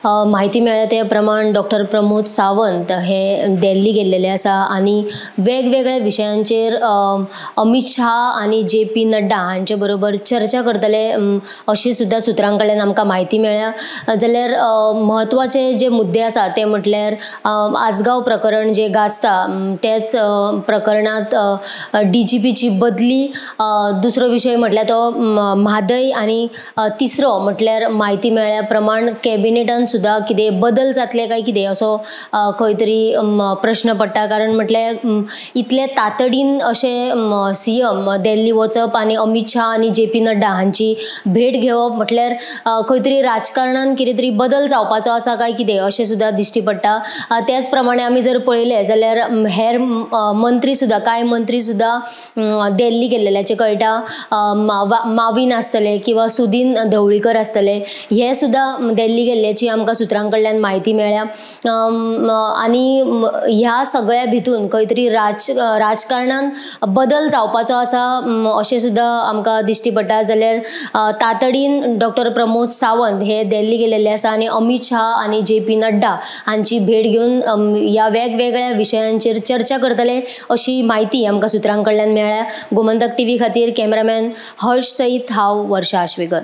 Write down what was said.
माहिती मेळ्ळ्या ते प्रमाण डॉक्टर प्रमोद सावंत हे दिल्ली गेल्लेले आसा आणि वेगवेगळ्या विशयांचेर अमित शाह आणि JP नड्डा हांचे बरोबर चर्चा करतले अशी सुद्धा सुत्रां कडल्यान आमकां माहिती मेळ्ळ्या। जाल्यार महत्वाचे जे मुद्दे आसा ते म्हटल्यार आसगांव प्रकरण जे गाजता तेच प्रकरणात DGP ची बदली, दुसरो विषय म्हटल्यार तो म्हादय आणि तिसरो म्हटल्यार माहिती मेळ्ळ्या प्रमाण कॅबिनेटान सुद्धा कितें बदल जातले काय कितें असो खंय तरी प्रश्न पडटा। कारण म्हटल्यार इतले तातडीन अशे CM दिल्ली वचप आणि अमित शाह आणि JP नड्डा हांची भेट घेवप म्हटल्यार खंय तरी राजकारणान कितें तरी बदल जावपाचो आसा काय कितें अशें सुद्धा दिश्टी पडटा। त्याच प्रमाणे आमी जर पळयले जाल्यार हेर मंत्री सुद्धा कांय मंत्री सुद्धा दिल्ली गेल्ल्याचे कळटा। माविन आसतले किंवा सुदीन ढवळीकर आसतले हे सुद्धा दिल्ली गेल्ल्याची आमकां सुत्रां कडल्यान माहिती मेळ्ळ्या। आणि ह्या सगळ्या भितून खंय तरी राजकारणान बदल जावपाचो आसा अशें सुद्धा आमकां दिश्टी पडटा। जाल्यार तातडीन डॉक्टर प्रमोद सावंत हे दिल्ली गेल्ले आसा आणि अमित शाह आणि JP नड्डा हांची भेट घेवन ह्या वेगवेगळ्या विशयांचेर चर्चा करतले अशी माहिती आमकां सुत्रां कडल्यान मेळ्ळ्या। गोमंतक TV खातीर कॅमेरामॅन हर्ष सईत, हांव वर्षा आश्वेकर।